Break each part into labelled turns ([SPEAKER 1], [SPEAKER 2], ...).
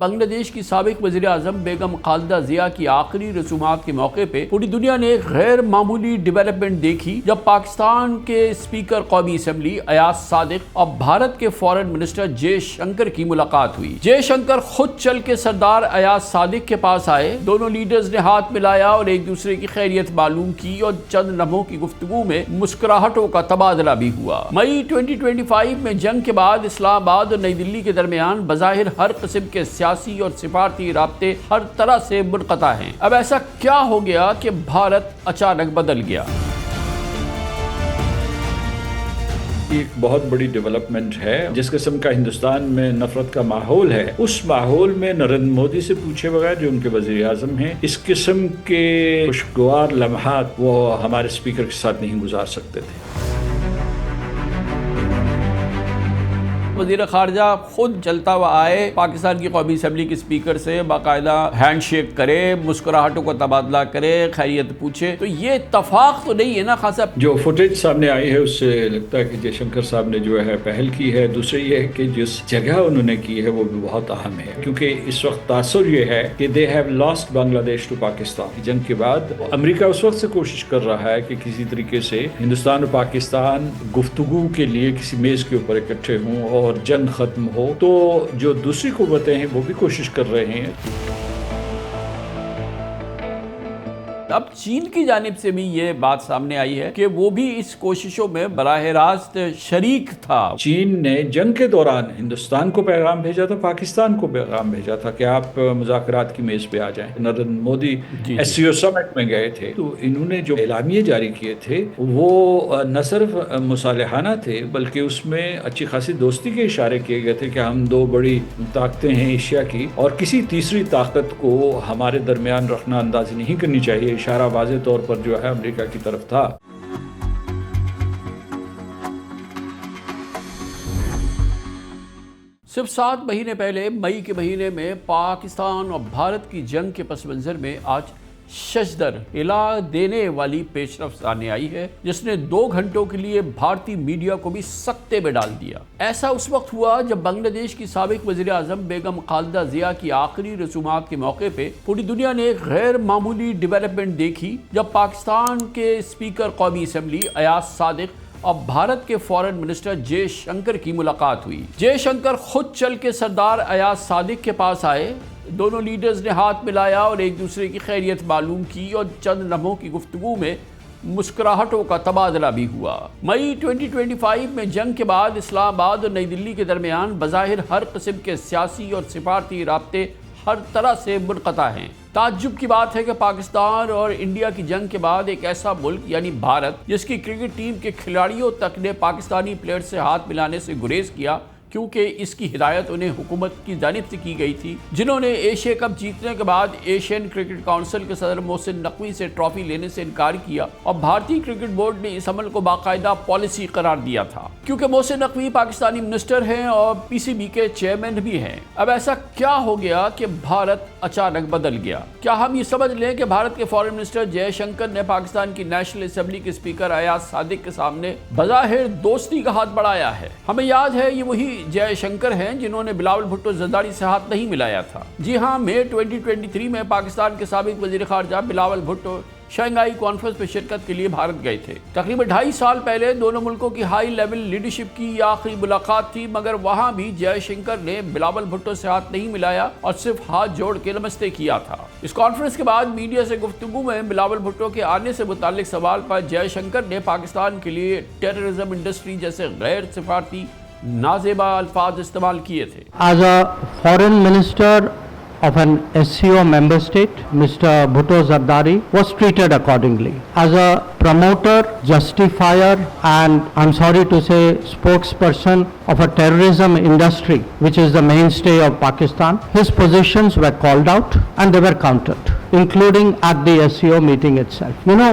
[SPEAKER 1] بنگلہ دیش کی سابق وزیر اعظم بیگم خالدہ ضیاء کی آخری رسومات کے موقع پہ پوری دنیا نے ایک غیر معمولی ڈیولپمنٹ دیکھی جب پاکستان کے اسپیکر قومی اسمبلی ایاز صادق اور بھارت کے فارن منسٹر جے شنکر کی ملاقات ہوئی۔ جے شنکر خود چل کے سردار ایاز صادق کے پاس آئے، دونوں لیڈرز نے ہاتھ ملایا اور ایک دوسرے کی خیریت معلوم کی اور چند لمحوں کی گفتگو میں مسکراہٹوں کا تبادلہ بھی ہوا۔ مئی 2025 میں جنگ کے بعد اسلام آباد اور نئی دلی کے درمیان بظاہر ہر قسم کے سیاسی اور سفارتی رابطے ہر طرح سے منقطع ہیں۔ اب ایسا کیا ہو گیا کہ بھارت اچانک بدل گیا؟
[SPEAKER 2] ایک بہت بڑی ڈیولپمنٹ ہے۔ جس قسم کا ہندوستان میں نفرت کا ماحول ہے، اس ماحول میں نریندر مودی سے پوچھے بغیر جو ان کے وزیر اعظم ہیں، اس قسم کے خوشگوار لمحات وہ ہمارے اسپیکر کے ساتھ نہیں گزار سکتے تھے۔
[SPEAKER 1] وزیر خارجہ خود چلتا ہوا آئے، پاکستان کی قومی اسمبلی کے اسپیکر سے باقاعدہ ہینڈ شیک کرے، مسکراہٹوں کا تبادلہ کرے، خیریت پوچھے، تو یہ اتفاق تو نہیں ہے نا خان صاحب؟
[SPEAKER 2] جو فوٹیج سامنے آئی ہے اس سے لگتا ہے کہ جے شنکر صاحب نے جو ہے پہل کی ہے۔ دوسرے یہ ہے کہ جس جگہ انہوں نے کی ہے وہ بھی بہت اہم ہے، کیونکہ اس وقت تاثر یہ ہے کہ دے ہیو لاسٹ بنگلہ دیش ٹو پاکستان۔ جنگ کے بعد امریکہ اس وقت سے کوشش کر رہا ہے کہ کسی طریقے سے ہندوستان اور پاکستان گفتگو کے لیے کسی میز کے اوپر اکٹھے ہوں اور جنگ ختم ہو، تو جو دوسری قوتیں ہیں وہ بھی کوشش کر رہے ہیں۔
[SPEAKER 1] اب چین کی جانب سے بھی یہ بات سامنے آئی ہے کہ وہ بھی اس کوششوں میں براہ راست شریک تھا۔
[SPEAKER 2] چین نے جنگ کے دوران ہندوستان کو پیغام بھیجا تھا، پاکستان کو پیغام بھیجا تھا کہ آپ مذاکرات کی میز پہ آ جائیں۔ نریندر مودی SCO سمٹ میں گئے تھے تو انہوں نے جو اعلامیے جاری کیے تھے وہ نہ صرف مصالحانہ تھے بلکہ اس میں اچھی خاصی دوستی کے اشارے کیے گئے تھے کہ ہم دو بڑی طاقتیں ہیں ایشیا کی اور کسی تیسری طاقت کو ہمارے درمیان رکھنا اندازی نہیں کرنی چاہیے۔ اشارہ واضح طور پر جو ہے امریکہ کی طرف تھا۔
[SPEAKER 1] صرف 7 مہینے پہلے مئی کے مہینے میں پاکستان اور بھارت کی جنگ کے پس منظر میں آج ششدر ہلا دینے والی پیش رفت سامنے آئی ہے، جس نے 2 گھنٹوں کے لیے بھارتی میڈیا کو بھی سکتے میں ڈال دیا۔ ایسا اس وقت ہوا جب بنگلہ دیش کی سابق وزیر اعظم بیگم خالدہ ضیاء کی آخری رسومات کے موقع پہ پوری دنیا نے ایک غیر معمولی ڈیولپمنٹ دیکھی جب پاکستان کے اسپیکر قومی اسمبلی ایاز صادق اور بھارت کے فارن منسٹر جے شنکر کی ملاقات ہوئی۔ جے شنکر خود چل کے سردار ایاز صادق کے پاس آئے، دونوں لیڈرز نے ہاتھ ملایا اور ایک دوسرے کی خیریت معلوم کی اور چند لمحوں کی گفتگو میں مسکراہٹوں کا تبادلہ بھی ہوا۔ مئی 2025 میں جنگ کے بعد اسلام آباد اور نئی دلی کے درمیان بظاہر ہر قسم کے سیاسی اور سفارتی رابطے ہر طرح سے منقطع ہیں۔ تعجب کی بات ہے کہ پاکستان اور انڈیا کی جنگ کے بعد ایک ایسا ملک یعنی بھارت، جس کی کرکٹ ٹیم کے کھلاڑیوں تک نے پاکستانی پلیئر سے ہاتھ ملانے سے گریز کیا کیونکہ اس کی ہدایت انہیں حکومت کی جانب سے کی گئی تھی، جنہوں نے ایشیا کپ جیتنے کے بعد ایشین کرکٹ کونسل کے صدر محسن نقوی سے ٹرافی لینے سے انکار کیا اور بھارتی کرکٹ بورڈ نے اس عمل کو باقاعدہ پالیسی قرار دیا تھا، کیونکہ محسن نقوی پاکستانی منسٹر ہیں اور PCB کے چیئرمین بھی ہیں۔ اب ایسا کیا ہو گیا کہ بھارت اچانک بدل گیا؟ کیا ہم یہ سمجھ لیں کہ بھارت کے فارن منسٹر جے شنکر نے پاکستان کی نیشنل اسمبلی کے اسپیکر ایاز صادق کے سامنے بظاہر دوستی کا ہاتھ بڑھایا ہے؟ ہمیں یاد ہے یہ وہی جے شنکر ہیں جنہوں نے بلاول بھٹو زرداری سے ہاتھ نہیں ملایا تھا۔ جی ہاں، مئی 2023 میں پاکستان کے سابق وزیر خارجہ بلاول بھٹو شنگھائی کانفرنس میں شرکت کے لیے بھارت گئے تھے۔ تقریباً 2.5 سال پہلے دونوں ملکوں کی ہائی لیول لیڈرشپ کی یہ آخری ملاقات تھی، مگر وہاں بھی جے شنکر نے بلاول بھٹو سے ہاتھ نہیں ملایا اور صرف ہاتھ جوڑ کے نمستے کیا تھا۔ اس کانفرنس کے بعد میڈیا سے گفتگو میں بلاول بھٹو کے آنے سے متعلق سوال پر جے شنکر نے پاکستان کے لیے ٹیررزم انڈسٹری جیسے غیر سفارتی نازیبا الفاظ استعمال کیے تھے۔
[SPEAKER 3] As a foreign minister of an SCO member state, Mr. Bhutto Zardari was treated accordingly. As a promoter, justifier, and I'm sorry to say spokesperson of a terrorism industry, which is the mainstay of Pakistan, his positions were called out and they were countered, including at the SCO meeting itself. You know,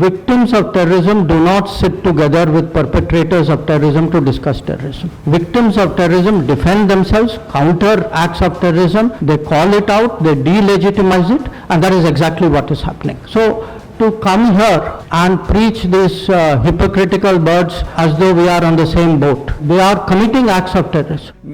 [SPEAKER 3] victims of terrorism do not sit together with perpetrators of terrorism to discuss terrorism. Victims of terrorism defend themselves, counter acts of terrorism, they call it out, they delegitimize it, and that is exactly what is happening. So to come here and preach these hypocritical words as though we are on the same boat. They are committing acts of terrorism.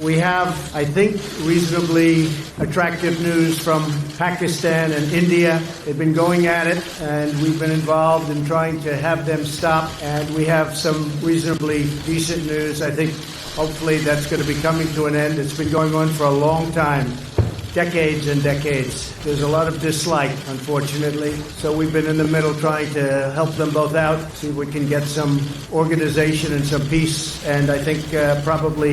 [SPEAKER 4] We have, I think, reasonably attractive news from Pakistan and India. They've been going at it, and we've been involved in trying to have them stop. And we have some reasonably decent news. I think, hopefully, that's going to be coming to an end. It's been going on for a long time. Decades and decades. There's a lot of dislike, unfortunately. So we've been in the middle trying to help them both out, see if we can get some organization and some peace. And I think probably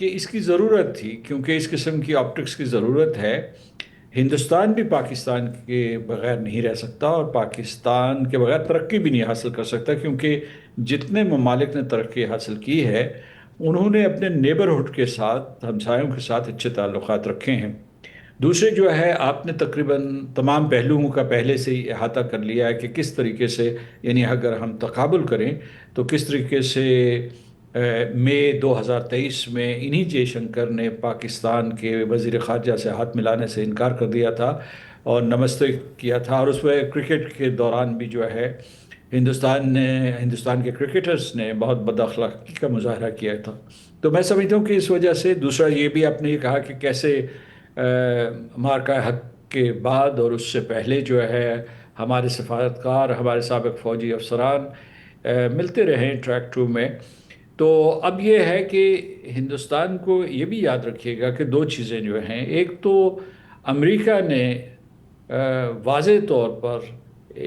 [SPEAKER 2] کہ اس کی ضرورت تھی، کیونکہ اس قسم کی optics کی ضرورت ہے. ہندوستان بھی پاکستان کے بغیر نہیں رہ سکتا اور پاکستان کے بغیر ترقی بھی نہیں حاصل کر سکتا، کیونکہ جتنے ممالک نے ترقی حاصل کی ہے انہوں نے اپنے نیبرہڈ کے ساتھ، ہمسایوں کے ساتھ اچھے تعلقات رکھے ہیں. دوسرے جو ہے، آپ نے تقریباً تمام پہلوؤں کا پہلے سے ہی احاطہ کر لیا ہے کہ کس طریقے سے، یعنی اگر ہم تقابل کریں تو کس طریقے سے مئی 2023 میں انہی جے شنکر نے پاکستان کے وزیر خارجہ سے ہاتھ ملانے سے انکار کر دیا تھا اور نمستے کیا تھا، اور اس میں کرکٹ کے دوران بھی جو ہے ہندوستان کے کرکٹرز نے بہت بد اخلاقی کا مظاہرہ کیا تھا. تو میں سمجھتا ہوں کہ اس وجہ سے. دوسرا یہ بھی آپ نے یہ کہا کہ کیسے مارکہ حق کے بعد اور اس سے پہلے جو ہے ہمارے سفارتکار، ہمارے سابق فوجی افسران ملتے رہے ٹریک 2 میں. تو اب یہ ہے کہ ہندوستان کو یہ بھی یاد رکھیے گا کہ 2 چیزیں جو ہیں، ایک تو امریکہ نے واضح طور پر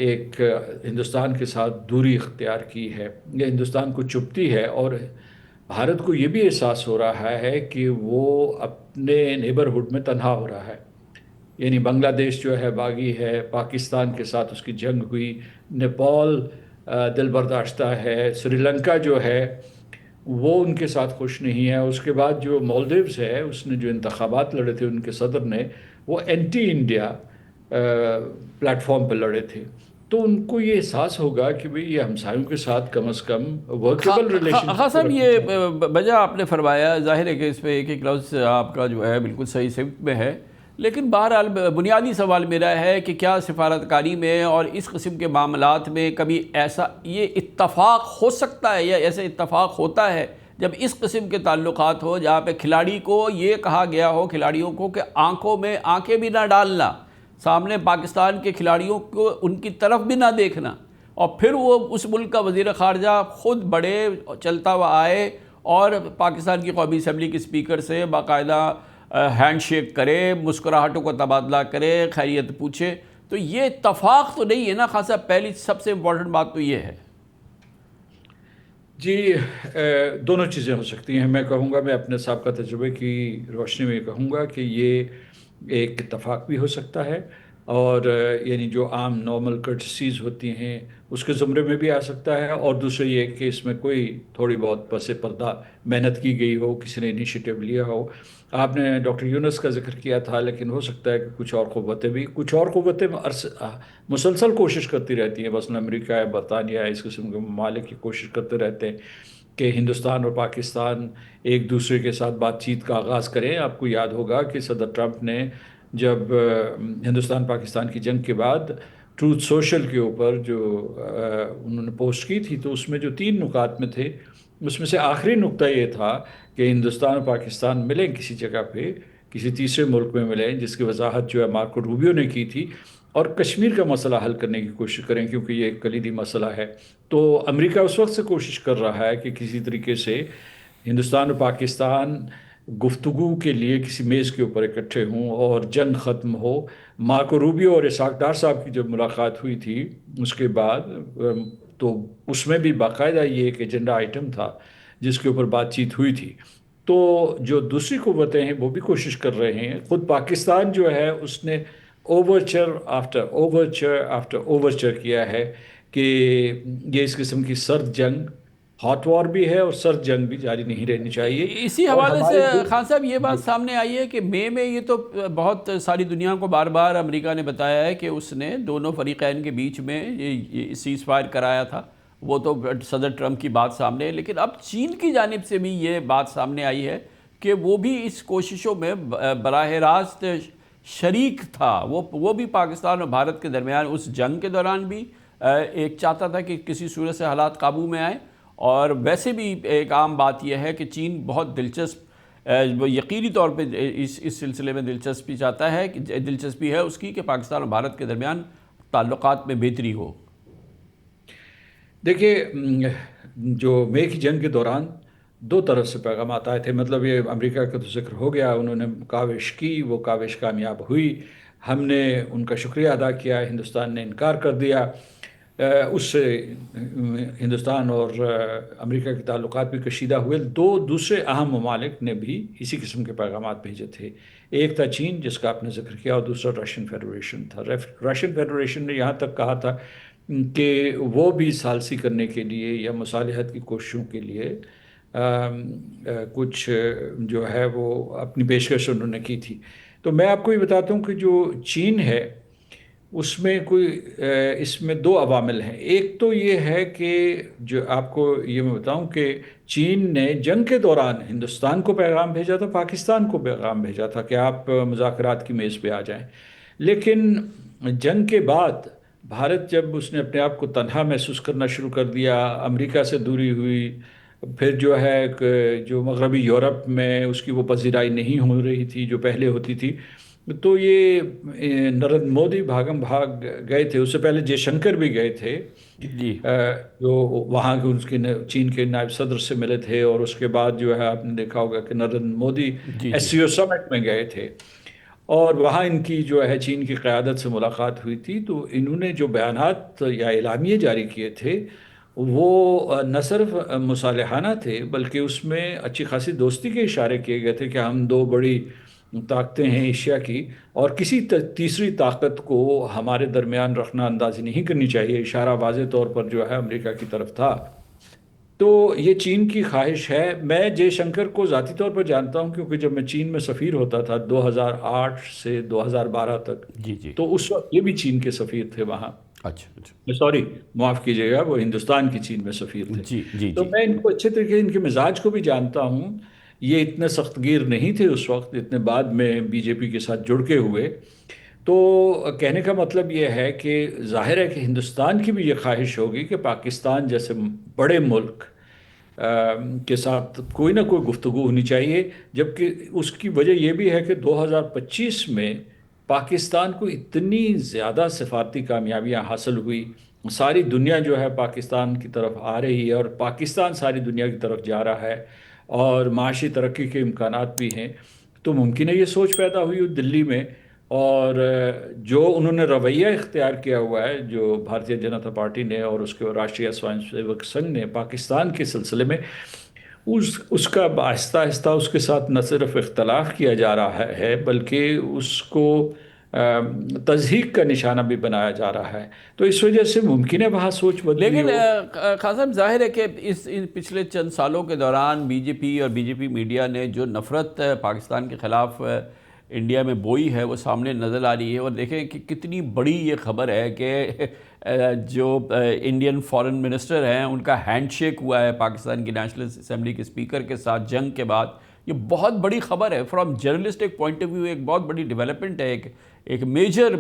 [SPEAKER 2] ایک ہندوستان کے ساتھ دوری اختیار کی ہے، یہ ہندوستان کو چبھتی ہے، اور بھارت کو یہ بھی احساس ہو رہا ہے کہ وہ اپنے نیبرہڈ میں تنہا ہو رہا ہے. یعنی بنگلہ دیش جو ہے باغی ہے، پاکستان کے ساتھ اس کی جنگ ہوئی، نیپال دل برداشتہ ہے، سری لنکا جو ہے وہ ان کے ساتھ خوش نہیں ہے. اس کے بعد جو مالدیوز ہے، اس نے جو انتخابات لڑے تھے ان کے صدر نے، وہ اینٹی انڈیا پلیٹ فارم پہ لڑے تھے. تو ان کو یہ احساس ہوگا کہ بھئی یہ ہمسایوں کے ساتھ کم از کم ورکیبل ریلیشن.
[SPEAKER 1] ہاں صاحب، یہ بجا آپ نے فرمایا، ظاہر ہے کہ اس پہ ایک لفظ آپ کا جو ہے بالکل صحیح سمت میں ہے، لیکن بہرحال بنیادی سوال میرا ہے کہ کیا سفارتکاری میں اور اس قسم کے معاملات میں کبھی ایسا یہ اتفاق ہو سکتا ہے، یا ایسا اتفاق ہوتا ہے جب اس قسم کے تعلقات ہو جہاں پہ کھلاڑی کو یہ کہا گیا ہو، کھلاڑیوں کو، کہ آنکھوں میں آنکھیں بھی نہ ڈالنا، سامنے پاکستان کے کھلاڑیوں کو ان کی طرف بھی نہ دیکھنا، اور پھر وہ اس ملک کا وزیر خارجہ خود بڑے چلتا ہوا آئے اور پاکستان کی قومی اسمبلی کے اسپیکر سے باقاعدہ ہینڈ شیک کرے، مسکراہٹوں کا تبادلہ کرے، خیریت پوچھے. تو یہ اتفاق تو نہیں ہے نا خاصا. پہلی سب سے امپورٹنٹ بات تو یہ ہے.
[SPEAKER 2] جی، دونوں چیزیں ہو سکتی ہیں. میں کہوں گا، میں اپنے سابقہ تجربے کی روشنی میں کہوں گا کہ یہ ایک اتفاق بھی ہو سکتا ہے، اور یعنی جو عام نارمل کرٹسیز ہوتی ہیں اس کے زمرے میں بھی آ سکتا ہے. اور دوسرے یہ کہ اس میں کوئی تھوڑی بہت پس پردہ محنت کی گئی ہو، کسی نے انیشیٹو لیا ہو. آپ نے ڈاکٹر یونس کا ذکر کیا تھا، لیکن ہو سکتا ہے کہ کچھ اور قوتیں مسلسل کوشش کرتی رہتی ہیں. مثلا امریکہ ہے، برطانیہ ہے، اس قسم کے ممالک کی کوشش کرتے رہتے ہیں کہ ہندوستان اور پاکستان ایک دوسرے کے ساتھ بات چیت کا آغاز کریں. آپ کو یاد ہوگا کہ صدر ٹرمپ نے جب ہندوستان پاکستان کی جنگ کے بعد ٹروتھ سوشل کے اوپر جو انہوں نے پوسٹ کی تھی، تو اس میں جو 3 نکات میں تھے، اس میں سے آخری نقطہ یہ تھا کہ ہندوستان اور پاکستان ملیں کسی جگہ پہ، کسی تیسرے ملک میں ملیں، جس کی وضاحت جو ہے مارکو روبیو نے کی تھی، اور کشمیر کا مسئلہ حل کرنے کی کوشش کریں، کیونکہ یہ ایک کلیدی مسئلہ ہے. تو امریکہ اس وقت سے کوشش کر رہا ہے کہ کسی طریقے سے ہندوستان اور پاکستان گفتگو کے لیے کسی میز کے اوپر اکٹھے ہوں اور جنگ ختم ہو. مارکو روبیو اور اسحاق ڈار صاحب کی جب ملاقات ہوئی تھی اس کے بعد، تو اس میں بھی باقاعدہ یہ ایک ایجنڈا آئٹم تھا جس کے اوپر بات چیت ہوئی تھی. تو جو دوسری قوتیں ہیں وہ بھی کوشش کر رہے ہیں. خود پاکستان جو ہے اس نے اوورچر آفٹر اوورچر آفٹر اوورچر کیا ہے کہ یہ اس قسم کی سرد جنگ، ہاٹ وار بھی ہے اور سرد جنگ بھی جاری نہیں رہنی چاہیے.
[SPEAKER 1] اسی حوالے سے خان صاحب یہ بات سامنے آئی ہے کہ مئی میں یہ تو بہت ساری دنیا کو بار بار امریکہ نے بتایا ہے کہ اس نے دونوں فریقین کے بیچ میں یہ سیز فائر کرایا تھا. وہ تو صدر ٹرمپ کی بات سامنے ہے، لیکن اب چین کی جانب سے بھی یہ بات سامنے آئی ہے کہ وہ بھی اس کوششوں میں براہ راست شریک تھا. وہ بھی پاکستان اور بھارت کے درمیان اس جنگ کے دوران بھی ایک چاہتا تھا کہ کسی صورت سے حالات قابو میں آئیں. اور ویسے بھی ایک عام بات یہ ہے کہ چین بہت دلچسپ یقینی طور پہ اس سلسلے میں دلچسپی چاہتا ہے، کہ دلچسپی ہے اس کی کہ پاکستان اور بھارت کے درمیان تعلقات میں بہتری ہو.
[SPEAKER 2] دیکھیے، جو مئی کی جنگ کے دوران 2 طرف سے پیغامات آئے تھے. مطلب یہ امریکہ کا تو ذکر ہو گیا، انہوں نے کاوش کی، وہ کاوش کامیاب ہوئی، ہم نے ان کا شکریہ ادا کیا، ہندوستان نے انکار کر دیا. اس سے ہندوستان اور امریکہ کے تعلقات بھی کشیدہ ہوئے. دو دوسرے اہم ممالک نے بھی اسی قسم کے پیغامات بھیجے تھے. ایک تھا چین جس کا آپ نے ذکر کیا، اور دوسرا رشین فیڈریشن تھا. رشین فیڈریشن نے یہاں تک کہا تھا کہ وہ بھی ثالثی کرنے کے لیے یا مصالحت کی کوششوں کے لیے کچھ جو ہے وہ اپنی پیشکش انہوں نے کی تھی. تو میں آپ کو یہ بتاتا ہوں کہ جو چین ہے اس میں دو عوامل ہیں. ایک تو یہ ہے کہ جو آپ کو یہ میں بتاؤں کہ چین نے جنگ کے دوران ہندوستان کو پیغام بھیجا تھا، پاکستان کو پیغام بھیجا تھا کہ آپ مذاکرات کی میز پہ آ جائیں. لیکن جنگ کے بعد بھارت جب اس نے اپنے آپ کو تنہا محسوس کرنا شروع کر دیا، امریکہ سے دوری ہوئی، پھر جو ہے جو مغربی یورپ میں اس کی وہ پذیرائی نہیں ہو رہی تھی جو پہلے ہوتی تھی، تو یہ نریندر مودی بھاگم بھاگ گئے تھے. اس سے پہلے جے شنکر بھی گئے تھے
[SPEAKER 1] جی
[SPEAKER 2] جو وہاں کے اس کے چین کے نائب صدر سے ملے تھے، اور اس کے بعد جو ہے آپ نے دیکھا ہوگا کہ نریندر مودی SCO سمٹ میں گئے تھے اور وہاں ان کی جو ہے چین کی قیادت سے ملاقات ہوئی تھی. تو انہوں نے جو بیانات یا اعلامیے جاری کیے تھے وہ نہ صرف مصالحانہ تھے بلکہ اس میں اچھی خاصی دوستی کے اشارے کیے گئے تھے کہ ہم دو بڑی طاقتیں ہیں ایشیا کی، اور کسی تیسری طاقت کو ہمارے درمیان رکھنا اندازی نہیں کرنی چاہیے. اشارہ واضح طور پر جو ہے امریکہ کی طرف تھا. تو یہ چین کی خواہش ہے. میں جے شنکر کو ذاتی طور پر جانتا ہوں کیونکہ جب میں چین میں سفیر ہوتا تھا 2008 سے 2012 تک،
[SPEAKER 1] جی
[SPEAKER 2] تو اس وقت یہ بھی چین کے سفیر تھے وہاں.
[SPEAKER 1] اچھا
[SPEAKER 2] سوری معاف کیجیے گا، وہ ہندوستان کی چین میں سفیر تھے.
[SPEAKER 1] جی
[SPEAKER 2] تو میں ان کو اچھے طریقے سے ان کے مزاج کو بھی جانتا ہوں. یہ اتنے سخت گیر نہیں تھے اس وقت، اتنے بعد میں BJP کے ساتھ جڑ کے ہوئے. تو کہنے کا مطلب یہ ہے کہ ظاہر ہے کہ ہندوستان کی بھی یہ خواہش ہوگی کہ پاکستان جیسے بڑے ملک کے ساتھ کوئی نہ کوئی گفتگو ہونی چاہیے. جبکہ اس کی وجہ یہ بھی ہے کہ 2025 میں پاکستان کو اتنی زیادہ سفارتی کامیابیاں حاصل ہوئی، ساری دنیا جو ہے پاکستان کی طرف آ رہی ہے اور پاکستان ساری دنیا کی طرف جا رہا ہے، اور معاشی ترقی کے امکانات بھی ہیں. تو ممکن ہے یہ سوچ پیدا ہوئی دلی میں، اور جو انہوں نے رویہ اختیار کیا ہوا ہے جو بھارتیہ جنتا پارٹی نے اور اس کے راشٹریہ سوائم سیوک سنگھ نے پاکستان کے سلسلے میں، اس کا آہستہ آہستہ اس کے ساتھ نہ صرف اختلاف کیا جا رہا ہے بلکہ اس کو تضحیک کا نشانہ بھی بنایا جا رہا ہے. تو اس وجہ سے ممکن ہے وہاں سوچ بدلی.
[SPEAKER 1] لیکن خان صاحب ظاہر ہے کہ ان پچھلے چند سالوں کے دوران BJP اور BJP میڈیا نے جو نفرت پاکستان کے خلاف انڈیا میں بوئی ہے وہ سامنے نظر آ رہی ہے. اور دیکھیں کہ کتنی بڑی یہ خبر ہے کہ جو انڈین فارن منسٹر ہیں ان کا ہینڈ شیک ہوا ہے پاکستان کی نیشنل اسمبلی کے اسپیکر کے ساتھ جنگ کے بعد. یہ بہت بڑی خبر ہے from journalistic point of view, ایک بہت بڑی ڈیولپمنٹ ہے، ایک میجر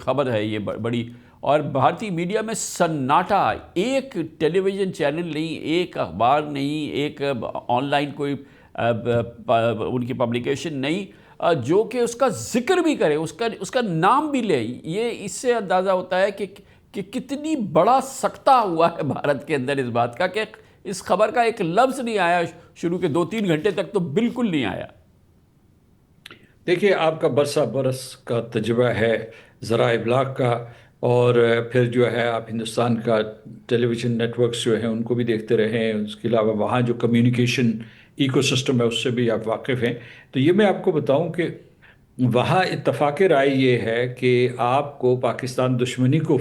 [SPEAKER 1] خبر ہے یہ بڑی. اور بھارتی میڈیا میں سناٹا، ایک ٹیلی ویژن چینل نہیں، ایک اخبار نہیں، ایک آن لائن کوئی ان کی پبلیکیشن نہیں جو کہ اس کا ذکر بھی کرے، اس کا نام بھی لے. یہ اس سے اندازہ ہوتا ہے کہ کتنی بڑا سکتہ ہوا ہے بھارت کے اندر اس بات کا کہ اس خبر کا ایک لفظ نہیں آیا شروع کے 2-3 گھنٹے تک، تو بالکل نہیں آیا.
[SPEAKER 2] دیکھیے آپ کا برسہ برس کا تجربہ ہے ذرائع ابلاغ کا، اور پھر جو ہے آپ ہندوستان کا ٹیلی ویژن نیٹ ورکس جو ہیں ان کو بھی دیکھتے رہے ہیں. اس کے علاوہ وہاں جو کمیونیکیشن ایکو سسٹم ہے اس سے بھی آپ واقف ہیں. تو یہ میں آپ کو بتاؤں کہ وہاں اتفاق رائے یہ ہے کہ آپ کو پاکستان دشمنی کو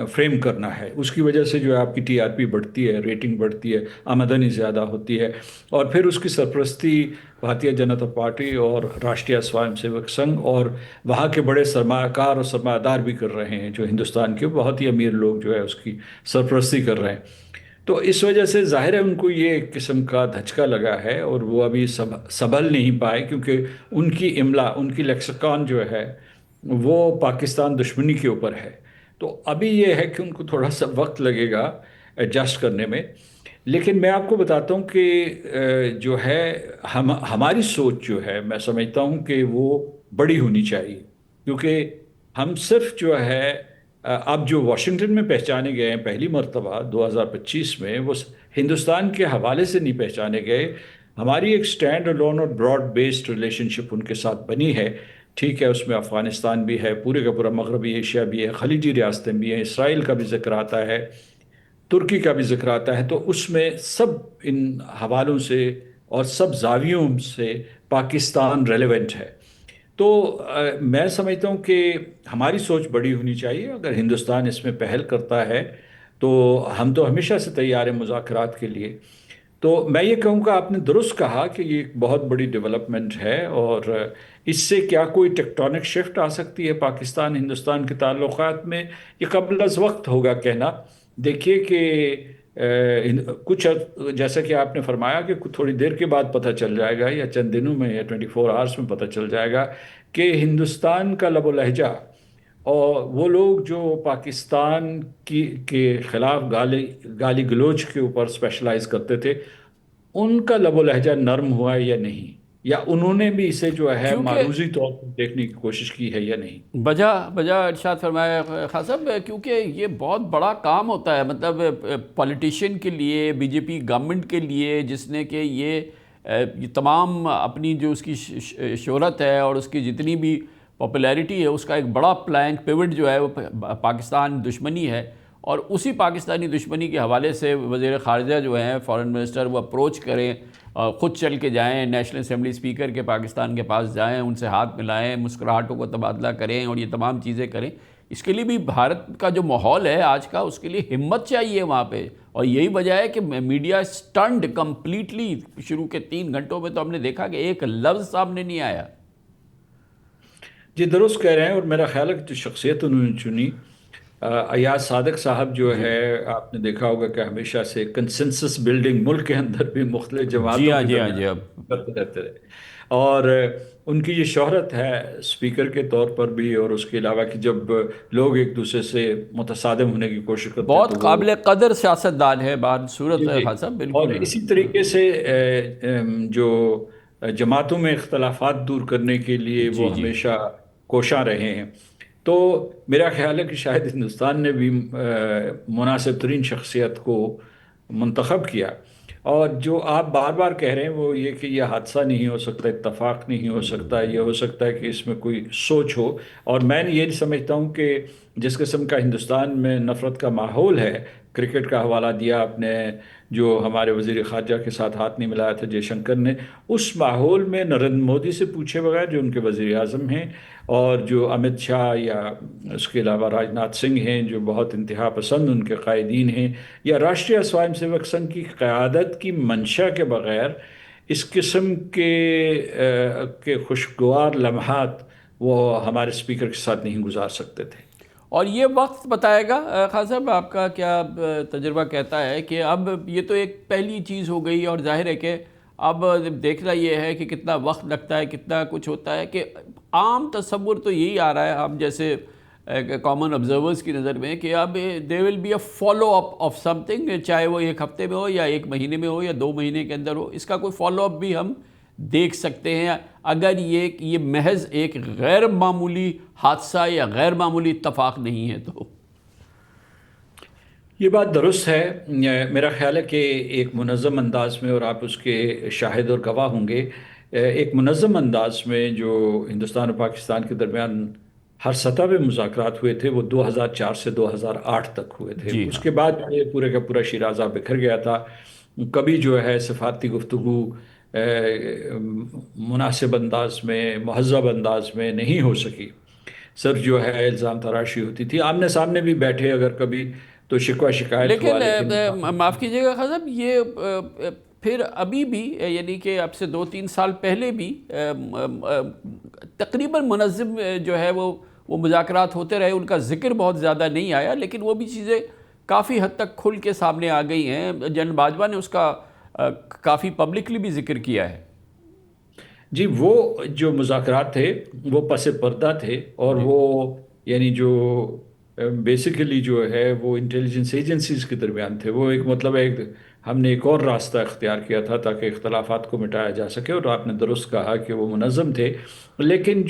[SPEAKER 2] فریم کرنا ہے. اس کی وجہ سے جو ہے آپ کی TRP بڑھتی ہے، ریٹنگ بڑھتی ہے، آمدنی زیادہ ہوتی ہے، اور پھر اس کی سرپرستی بھارتیہ جنتا پارٹی اور راشٹریہ سوائم سیوک سنگھ اور وہاں کے بڑے سرمایہ کار اور سرمایہ دار بھی کر رہے ہیں. جو ہندوستان کے بہت ہی امیر لوگ جو ہے اس کی سرپرستی کر رہے ہیں. تو اس وجہ سے ظاہر ہے ان کو یہ ایک قسم کا دھچکا لگا ہے اور وہ ابھی سنبھل نہیں پائے، کیونکہ ان کی املا، ان کی لیکسیکون جو ہے وہ پاکستان دشمنی کے اوپر ہے. تو ابھی یہ ہے کہ ان کو تھوڑا سا وقت لگے گا ایڈجسٹ کرنے میں. لیکن میں آپ کو بتاتا ہوں کہ جو ہے ہماری سوچ جو ہے میں سمجھتا ہوں کہ وہ بڑی ہونی چاہیے، کیونکہ ہم صرف جو ہے اب جو واشنگٹن میں پہچانے گئے ہیں پہلی مرتبہ 2025 میں، وہ ہندوستان کے حوالے سے نہیں پہچانے گئے. ہماری ایک سٹینڈ الون اور براڈ بیسڈ ریلیشن شپ ان کے ساتھ بنی ہے. ٹھیک ہے، اس میں افغانستان بھی ہے، پورے کا پورا مغربی ایشیا بھی ہے، خلیجی ریاستیں بھی ہیں، اسرائیل کا بھی ذکر آتا ہے، ترکی کا بھی ذکر آتا ہے، تو اس میں سب ان حوالوں سے اور سب زاویوں سے پاکستان ریلیونٹ ہے۔ تو میں سمجھتا ہوں کہ ہماری سوچ بڑی ہونی چاہیے، اگر ہندوستان اس میں پہل کرتا ہے تو ہم تو ہمیشہ سے تیار ہیں مذاکرات کے لیے۔ تو میں یہ کہوں گا، آپ نے درست کہا کہ یہ ایک بہت بڑی ڈیولپمنٹ ہے، اور اس سے کیا کوئی ٹیکٹونک شفٹ آ سکتی ہے پاکستان ہندوستان کے تعلقات میں، یہ قبل از وقت ہوگا کہنا۔ دیکھیے کہ کچھ جیسا کہ آپ نے فرمایا کہ تھوڑی دیر کے بعد پتہ چل جائے گا، یا چند دنوں میں یا 24 آورس میں پتہ چل جائے گا کہ ہندوستان کا لب و لہجہ اور وہ لوگ جو پاکستان کے خلاف گالی گلوچ کے اوپر اسپیشلائز کرتے تھے، ان کا لب و لہجہ نرم ہوا ہے یا نہیں، یا انہوں نے بھی اسے جو ہے
[SPEAKER 1] کیونکہ
[SPEAKER 2] معروضی طور پر دیکھنے کی کوشش کی ہے یا نہیں۔
[SPEAKER 1] بجا ارشاد فرمایا خان صاحب، کیونکہ یہ بہت بڑا کام ہوتا ہے، مطلب پولیٹیشین کے لیے، بی جے پی گورنمنٹ کے لیے، جس نے کہ یہ تمام اپنی جو اس کی شہرت ہے اور اس کی جتنی بھی پاپولیرٹی ہے، اس کا ایک بڑا پلانک پیوٹ جو ہے وہ پاکستان دشمنی ہے، اور اسی پاکستانی دشمنی کے حوالے سے وزیر خارجہ جو ہیں، فارن منسٹر، وہ اپروچ کریں، خود چل کے جائیں، نیشنل اسمبلی اسپیکر کے پاکستان کے پاس جائیں، ان سے ہاتھ ملائیں، مسکراہٹوں کو تبادلہ کریں اور یہ تمام چیزیں کریں۔ اس کے لیے بھی بھارت کا جو ماحول ہے آج کا، اس کے لیے ہمت چاہیے وہاں پہ، اور یہی وجہ ہے کہ میڈیا سٹنڈ کمپلیٹلی۔ شروع کے 3 گھنٹوں میں تو ہم نے دیکھا کہ ایک لفظ سامنے نہیں آیا۔
[SPEAKER 2] جی درست کہہ رہے ہیں، اور میرا خیال ہے کہ جو شخصیت انہوں نے چنی، ایاز صادق صاحب جو ہے، آپ نے دیکھا ہوگا کہ ہمیشہ سے کنسنسس بلڈنگ ملک کے اندر بھی مختلف جماعتوں کے درمیان کرتے رہتے رہے، اور ان کی یہ شہرت ہے اسپیکر کے طور پر بھی، اور اس کے علاوہ کہ جب لوگ ایک دوسرے سے متصادم ہونے کی کوشش کرتے ہیں
[SPEAKER 1] بہت قابل قدر سیاستدان ہے بعد صورت ہے خان صاحب،
[SPEAKER 2] اور
[SPEAKER 1] بالکل۔
[SPEAKER 2] اسی طریقے سے جو جماعتوں میں اختلافات دور کرنے کے لیے وہ ہمیشہ کوشاں رہے ہیں۔ تو میرا خیال ہے کہ شاید ہندوستان نے بھی مناسب ترین شخصیت کو منتخب کیا، اور جو آپ بار بار کہہ رہے ہیں وہ یہ کہ یہ حادثہ نہیں ہو سکتا، اتفاق نہیں ہو سکتا، یہ ہو سکتا ہے کہ اس میں کوئی سوچ ہو، اور میں یہ سمجھتا ہوں کہ جس قسم کا ہندوستان میں نفرت کا ماحول ہے، کرکٹ کا حوالہ دیا آپ نے، جو ہمارے وزیر خارجہ کے ساتھ ہاتھ نہیں ملایا تھا جے شنکر نے، اس ماحول میں نریندر مودی سے پوچھے بغیر جو ان کے وزیر اعظم ہیں، اور جو امت شاہ یا اس کے علاوہ راج ناتھ سنگھ ہیں جو بہت انتہا پسند ان کے قائدین ہیں، یا راشٹریہ سوائم سیوک سنگھ کی قیادت کی منشا کے بغیر اس قسم کے خوشگوار لمحات وہ ہمارے اسپیکر کے ساتھ نہیں گزار سکتے تھے۔
[SPEAKER 1] اور یہ وقت بتائے گا خان صاحب، آپ کا کیا تجربہ کہتا ہے کہ اب یہ تو ایک پہلی چیز ہو گئی، اور ظاہر ہے کہ اب دیکھنا یہ ہے کہ کتنا وقت لگتا ہے، کتنا کچھ ہوتا ہے، کہ عام تصور تو یہی آ رہا ہے ہم جیسے کامن آبزرورز کی نظر میں، کہ اب there will be a follow up of something, چاہے وہ 1 ہفتے میں ہو یا 1 مہینے میں ہو یا 2 مہینے کے اندر ہو، اس کا کوئی فالو اپ بھی ہم دیکھ سکتے ہیں، اگر یہ محض ایک غیر معمولی حادثہ یا غیر معمولی اتفاق نہیں ہے تو۔
[SPEAKER 2] یہ بات درست ہے، میرا خیال ہے کہ ایک منظم انداز میں، اور آپ اس کے شاہد اور گواہ ہوں گے، ایک منظم انداز میں جو ہندوستان اور پاکستان کے درمیان ہر سطح پہ مذاکرات ہوئے تھے، وہ 2004 سے 2008 تک ہوئے تھے۔ اس کے بعد یہ پورے کا پورا شیرازہ بکھر گیا تھا، کبھی جو ہے سفارتی گفتگو مناسب انداز میں، مہذب انداز میں نہیں ہو سکی، صرف جو ہے الزام تراشی ہوتی تھی، آمنے سامنے بھی بیٹھے اگر کبھی تو شکوہ شکایت ہوا،
[SPEAKER 1] لیکن معاف کیجیے گا خان صاحب، یہ پھر ابھی بھی، یعنی کہ اب سے 2-3 سال پہلے بھی تقریباً منظم جو ہے وہ مذاکرات ہوتے رہے، ان کا ذکر بہت زیادہ نہیں آیا، لیکن وہ بھی چیزیں کافی حد تک کھل کے سامنے آ گئی ہیں۔ جنرل باجوہ نے اس کا کافی پبلکلی بھی ذکر کیا ہے۔
[SPEAKER 2] جی، وہ جو مذاکرات تھے وہ پس پردہ تھے، اور وہ یعنی جو بیسیکلی جو ہے وہ انٹیلیجنس ایجنسیز کے درمیان تھے، وہ ایک مطلب ہم نے ایک اور راستہ اختیار کیا تھا تاکہ اختلافات کو مٹایا جا سکے، اور آپ نے درست کہا کہ وہ منظم تھے، لیکن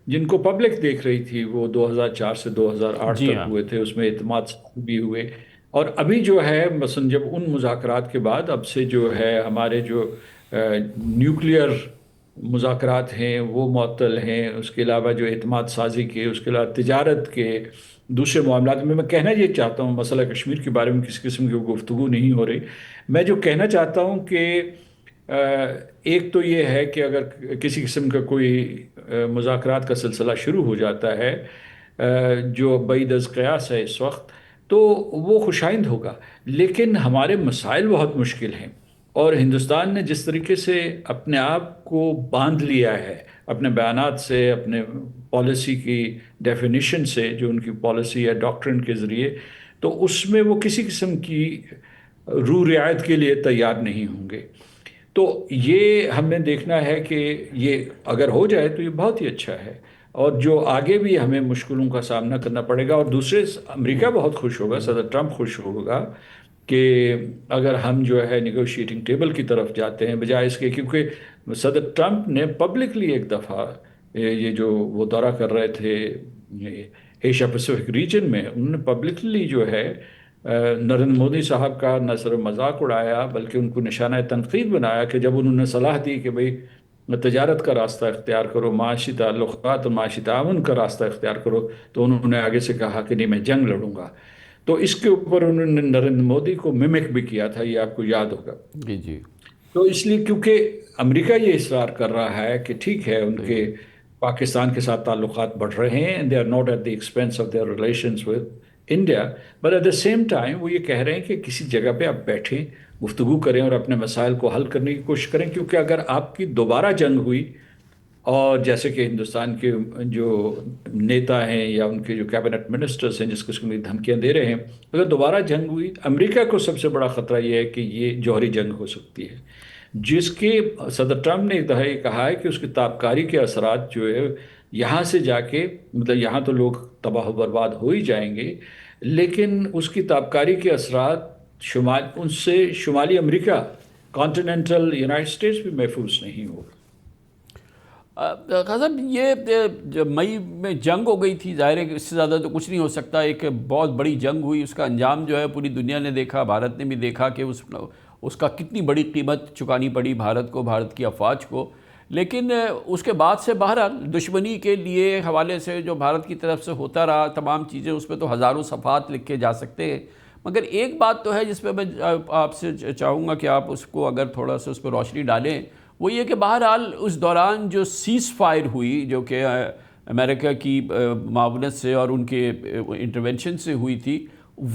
[SPEAKER 2] جن کو پبلک دیکھ رہی تھی وہ 2004 سے 2008 تک ہوئے تھے، اس میں اعتماد بھی ہوئے، اور ابھی جو ہے مثلا جب ان مذاکرات کے بعد اب سے جو ہے ہمارے جو نیوکلیئر مذاکرات ہیں وہ معطل ہیں، اس کے علاوہ جو اعتماد سازی کے، اس کے علاوہ تجارت کے دوسرے معاملات میں کہنا یہ چاہتا ہوں، مسئلہ کشمیر کے بارے میں کسی قسم کی گفتگو نہیں ہو رہی. میں جو کہنا چاہتا ہوں کہ ایک تو یہ ہے کہ اگر کسی قسم کا کوئی مذاکرات کا سلسلہ شروع ہو جاتا ہے جو بعید از قیاس ہے اس وقت، تو وہ خوشائند ہوگا، لیکن ہمارے مسائل بہت مشکل ہیں. اور ہندوستان نے جس طریقے سے اپنے آپ کو باندھ لیا ہے اپنے بیانات سے، اپنے پالیسی کی ڈیفینیشن سے، جو ان کی پالیسی ہے ڈاکٹرن کے ذریعے، تو اس میں وہ کسی قسم کی رو رعایت کے لیے تیار نہیں ہوں گے. تو یہ ہم نے دیکھنا ہے کہ یہ اگر ہو جائے تو یہ بہت ہی اچھا ہے، اور جو آگے بھی ہمیں مشکلوں کا سامنا کرنا پڑے گا. اور دوسرے امریکہ بہت خوش ہوگا، صدر ٹرمپ خوش ہوگا کہ اگر ہم جو ہے نیگوشیٹنگ ٹیبل کی طرف جاتے ہیں، بجائے اس کے، کیونکہ صدر ٹرمپ نے پبلکلی ایک دفعہ یہ جو وہ دورہ کر رہے تھے ایشیا پیسفک ریجن میں، انہوں نے پبلکلی جو ہے نریندر مودی صاحب کا نہ صرف مذاق اڑایا بلکہ ان کو نشانہ تنقید بنایا کہ جب انہوں نے صلاح دی کہ بھئی تجارت کا راستہ اختیار کرو، معاشی تعلقات اور معاشی تعاون کا راستہ اختیار کرو، تو انہوں نے آگے سے کہا کہ نہیں میں جنگ لڑوں گا. تو اس کے اوپر انہوں نے نریندر مودی کو ممک بھی کیا تھا، یہ آپ کو یاد ہوگا.
[SPEAKER 1] جی جی.
[SPEAKER 2] تو اس لیے کیونکہ امریکہ یہ اصرار کر رہا ہے کہ ٹھیک ہے ان کے پاکستان کے ساتھ تعلقات بڑھ رہے ہیں، they are not at the expense of their relations with India, but at the same time وہ یہ کہہ رہے ہیں کہ کسی جگہ پہ آپ بیٹھیں، گفتگو کریں اور اپنے مسائل کو حل کرنے کی کوشش کریں. کیونکہ اگر آپ کی دوبارہ جنگ ہوئی، اور جیسے کہ ہندوستان کے جو نیتا ہیں یا ان کے جو کیبنٹ منسٹرز ہیں جس قسم کی دھمکیاں دے رہے ہیں، اگر دوبارہ جنگ ہوئی، امریکہ کو سب سے بڑا خطرہ یہ ہے کہ یہ جوہری جنگ ہو سکتی ہے، جس کے صدر ٹرمپ نے ایک دفعہ یہ کہا ہے کہ اس کی تابکاری کے اثرات جو ہے یہاں سے جا کے، مطلب یہاں تو لوگ تباہ و برباد ہو ہی جائیں گے، لیکن اس کی تابکاری کے اثرات ان سے شمالی امریکہ، کانٹیننٹل یونائٹڈ اسٹیٹس بھی محفوظ نہیں ہوگا.
[SPEAKER 1] خاصا یہ جب مئی میں جنگ ہو گئی تھی، ظاہر ہے کہ اس سے زیادہ تو کچھ نہیں ہو سکتا. ایک بہت بڑی جنگ ہوئی، اس کا انجام جو ہے پوری دنیا نے دیکھا، بھارت نے بھی دیکھا کہ اس کا کتنی بڑی قیمت چکانی پڑی بھارت کو، بھارت کی افواج کو. لیکن اس کے بعد سے بہرحال دشمنی کے لیے حوالے سے جو بھارت کی طرف سے ہوتا رہا تمام چیزیں، اس پہ تو ہزاروں صفحات لکھے جا سکتے ہیں. مگر ایک بات تو ہے جس پہ میں آپ سے چاہوں گا کہ آپ اس کو اگر تھوڑا سا اس پہ روشنی ڈالیں، وہ یہ کہ بہرحال اس دوران جو سیز فائر ہوئی، جو کہ امریکہ کی معاونت سے اور ان کے انٹرونشن سے ہوئی تھی،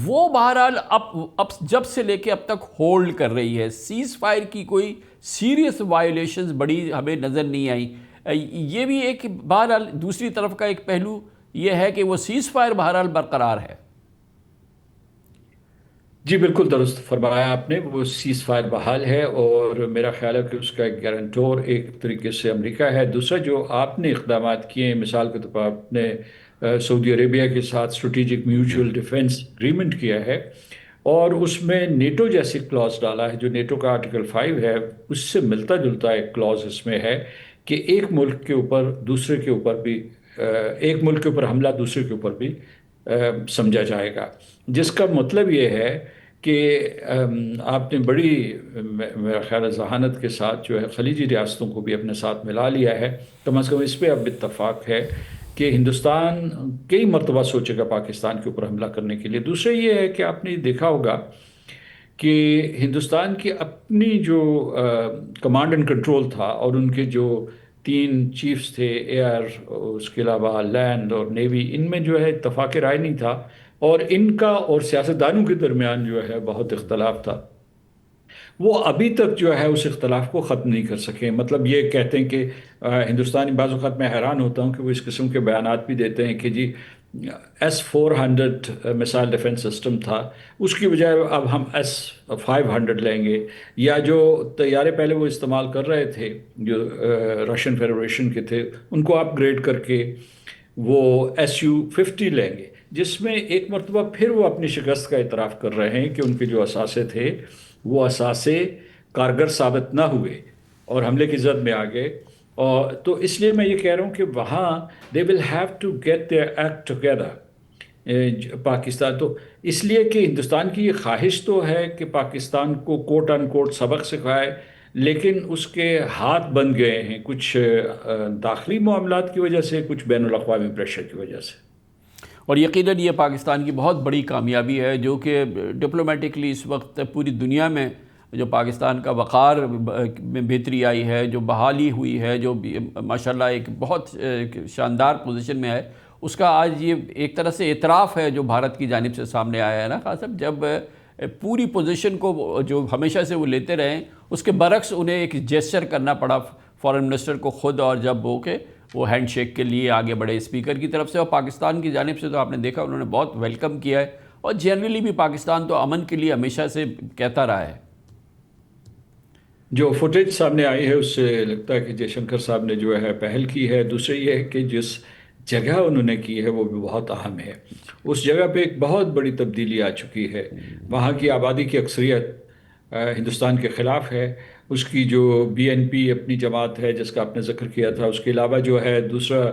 [SPEAKER 1] وہ بہرحال اب جب سے لے کے اب تک ہولڈ کر رہی ہے. سیز فائر کی کوئی سیریس وائلیشنز بڑی ہمیں نظر نہیں آئیں. یہ بھی ایک بہرحال دوسری طرف کا ایک پہلو یہ ہے کہ وہ سیز فائر بہرحال برقرار ہے.
[SPEAKER 2] جی بالکل درست فرمایا آپ نے، وہ سیز فائر بحال ہے، اور میرا خیال ہے کہ اس کا ایک گارنٹور ایک طریقے سے امریکہ ہے. دوسرا جو آپ نے اقدامات کیے ہیں، مثال کے طور پر آپ نے سعودی عربیہ کے ساتھ اسٹریٹجک میوچول ڈیفنس اگریمنٹ کیا ہے، اور اس میں نیٹو جیسی کلاز ڈالا ہے، جو نیٹو کا آرٹیکل 5 ہے، اس سے ملتا جلتا ایک کلاز اس میں ہے کہ ایک ملک کے اوپر دوسرے کے اوپر بھی، ایک ملک کے اوپر حملہ دوسرے کے اوپر بھی سمجھا جائے گا. جس کا مطلب یہ ہے کہ آپ نے بڑی میرا خیال ہے ذہانت کے ساتھ جو ہے خلیجی ریاستوں کو بھی اپنے ساتھ ملا لیا ہے. کم از کم اس پہ اب اتفاق ہے کہ ہندوستان کئی مرتبہ سوچے گا پاکستان کے اوپر حملہ کرنے کے لیے. دوسرے یہ ہے کہ آپ نے دیکھا ہوگا کہ ہندوستان کی اپنی جو کمانڈ اینڈ کنٹرول تھا، اور ان کے جو 3 چیفز تھے، ایئر، اس کے علاوہ لینڈ اور نیوی، ان میں جو ہے اتفاق رائے نہیں تھا، اور ان کا اور سیاستدانوں کے درمیان جو ہے بہت اختلاف تھا. وہ ابھی تک جو ہے اس اختلاف کو ختم نہیں کر سکے. مطلب یہ کہتے ہیں کہ ہندوستانی، بعض اوقات میں حیران ہوتا ہوں کہ وہ اس قسم کے بیانات بھی دیتے ہیں کہ جی S-400 میسائل ڈیفنس سسٹم تھا، اس کی بجائے اب ہم S-500 لیں گے، یا جو طیارے پہلے وہ استعمال کر رہے تھے جو رشین فیڈریشن کے تھے، ان کو اپ گریڈ کر کے وہ Su-50 لیں گے، جس میں ایک مرتبہ پھر وہ اپنی شکست کا اعتراف کر رہے ہیں کہ ان کے جو اثاثے تھے وہ اثاثے کارگر ثابت نہ ہوئے اور حملے کی زد میں آ گئے. اور تو اس لیے میں یہ کہہ رہا ہوں کہ وہاں they will have to get their act together. Pakistan تو اس لیے کہ ہندوستان کی یہ خواہش تو ہے کہ پاکستان کو کوٹ ان کوٹ سبق سکھائے، لیکن اس کے ہاتھ بند گئے ہیں کچھ داخلی معاملات کی وجہ سے، کچھ بین الاقوامی پریشر کی وجہ سے۔
[SPEAKER 1] اور یقیناً یہ پاکستان کی بہت بڑی کامیابی ہے جو کہ ڈپلومیٹکلی اس وقت پوری دنیا میں جو پاکستان کا وقار میں بہتری آئی ہے، جو بحالی ہوئی ہے، جو ماشاءاللہ ایک بہت شاندار پوزیشن میں ہے، اس کا آج یہ ایک طرح سے اعتراف ہے جو بھارت کی جانب سے سامنے آیا ہے نا خان صاحب، جب پوری پوزیشن کو جو ہمیشہ سے وہ لیتے رہے اس کے برعکس انہیں ایک جیسچر کرنا پڑا فارن منسٹر کو خود، اور جب وہ ہینڈ شیک کے لیے آگے بڑھے اسپیکر کی طرف سے، اور پاکستان کی جانب سے تو آپ نے دیکھا انہوں نے بہت ویلکم کیا ہے، اور جنرلی بھی پاکستان تو امن کے لیے ہمیشہ سے کہتا رہا ہے۔
[SPEAKER 2] جو فوٹیج سامنے آئی ہے اس سے لگتا ہے کہ جے شنکر صاحب نے جو ہے پہل کی ہے۔ دوسرے یہ ہے کہ جس جگہ انہوں نے کی ہے وہ بھی بہت اہم ہے، اس جگہ پہ ایک بہت بڑی تبدیلی آ چکی ہے، وہاں کی آبادی کی اکثریت ہندوستان کے خلاف ہے، اس کی جو بی این پی اپنی جماعت ہے جس کا آپ نے ذکر کیا تھا، اس کے علاوہ جو ہے دوسرا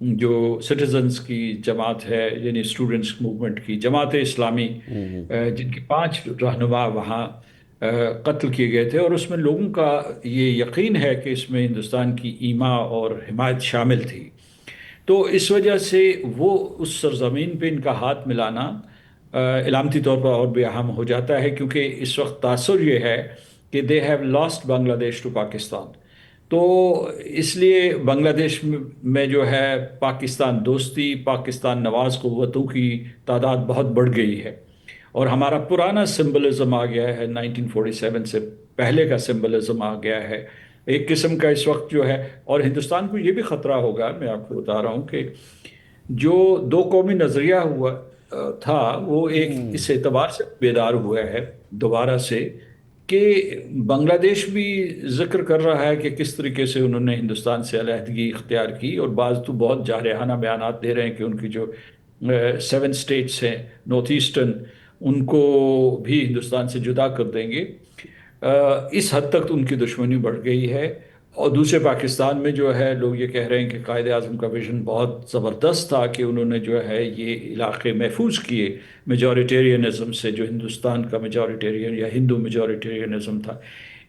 [SPEAKER 2] جو سٹیزنز کی جماعت ہے یعنی اسٹوڈنٹس موومنٹ کی جماعت اسلامی، جن کی 5 رہنما وہاں قتل کیے گئے تھے، اور اس میں لوگوں کا یہ یقین ہے کہ اس میں ہندوستان کی ایما اور حمایت شامل تھی۔ تو اس وجہ سے وہ اس سرزمین پہ ان کا ہاتھ ملانا علامتی طور پر اور بھی اہم ہو جاتا ہے، کیونکہ اس وقت تاثر یہ ہے کہ دے ہیو لاسٹ بنگلہ دیش ٹو پاکستان۔ تو اس لیے بنگلہ دیش میں جو ہے پاکستان دوستی، پاکستان نواز قوتوں کی تعداد بہت بڑھ گئی ہے، اور ہمارا پرانا سمبلزم آ گیا ہے، 1947 سے پہلے کا سمبلزم آ گیا ہے ایک قسم کا اس وقت جو ہے۔ اور ہندوستان کو یہ بھی خطرہ ہوگا، میں آپ کو بتا رہا ہوں کہ جو 2 قومی نظریہ ہوا تھا وہ ایک اس اعتبار سے بیدار ہوا ہے دوبارہ سے کہ بنگلہ دیش بھی ذکر کر رہا ہے کہ کس طریقے سے انہوں نے ہندوستان سے علیحدگی اختیار کی، اور بعض تو بہت جارحانہ بیانات دے رہے ہیں کہ ان کی جو 7 اسٹیٹس ہیں نارتھ ایسٹرن، ان کو بھی ہندوستان سے جدا کر دیں گے۔ اس حد تک ان کی دشمنی بڑھ گئی ہے۔ اور دوسرے پاکستان میں جو ہے لوگ یہ کہہ رہے ہیں کہ قائد اعظم کا ویژن بہت زبردست تھا کہ انہوں نے جو ہے یہ علاقے محفوظ کیے میجورٹیرینزم سے، جو ہندوستان کا میجورٹیرین یا ہندو میجورٹیرینزم تھا۔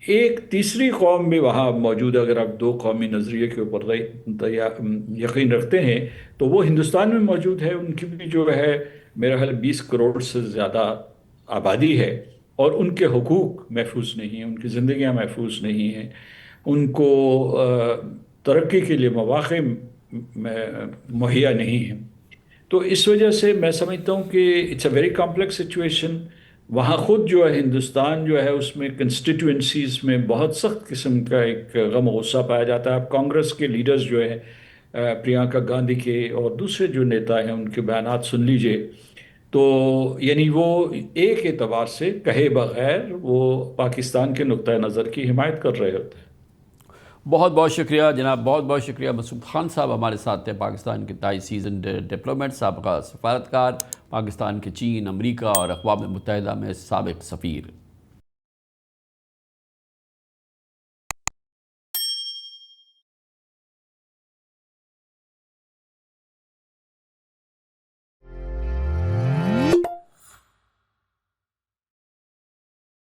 [SPEAKER 2] ایک تیسری قوم بھی وہاں موجود ہے، اگر آپ 2 قومی نظریے کے اوپر یقین رکھتے ہیں تو وہ ہندوستان میں موجود ہے، ان کی بھی جو ہے میرا خیال 20 کروڑ سے زیادہ آبادی ہے، اور ان کے حقوق محفوظ نہیں ہیں، ان کی زندگیاں محفوظ نہیں ہیں، ان کو ترقی کے لیے مواقع مہیا نہیں ہیں۔ تو اس وجہ سے میں سمجھتا ہوں کہ it's a very complex situation. وہاں خود جو ہے ہندوستان جو ہے اس میں کنسٹیٹوئنسیز میں بہت سخت قسم کا ایک غم و غصہ پایا جاتا ہے۔ اب کانگریس کے لیڈرز جو ہے پرینکا گاندھی کے اور دوسرے جو نیتا ہیں ان کے بیانات سن لیجئے، تو یعنی وہ ایک اعتبار سے کہے بغیر وہ پاکستان کے نقطۂ نظر کی حمایت کر رہے ہوتے ہیں۔
[SPEAKER 1] بہت بہت شکریہ جناب، بہت بہت شکریہ مسعود خان صاحب ہمارے ساتھ تھے، پاکستان کے 23 سیزنڈ ڈپلومیٹ، سابقہ سفارتکار، پاکستان کے چین، امریکہ اور اقوام متحدہ میں سابق سفیر۔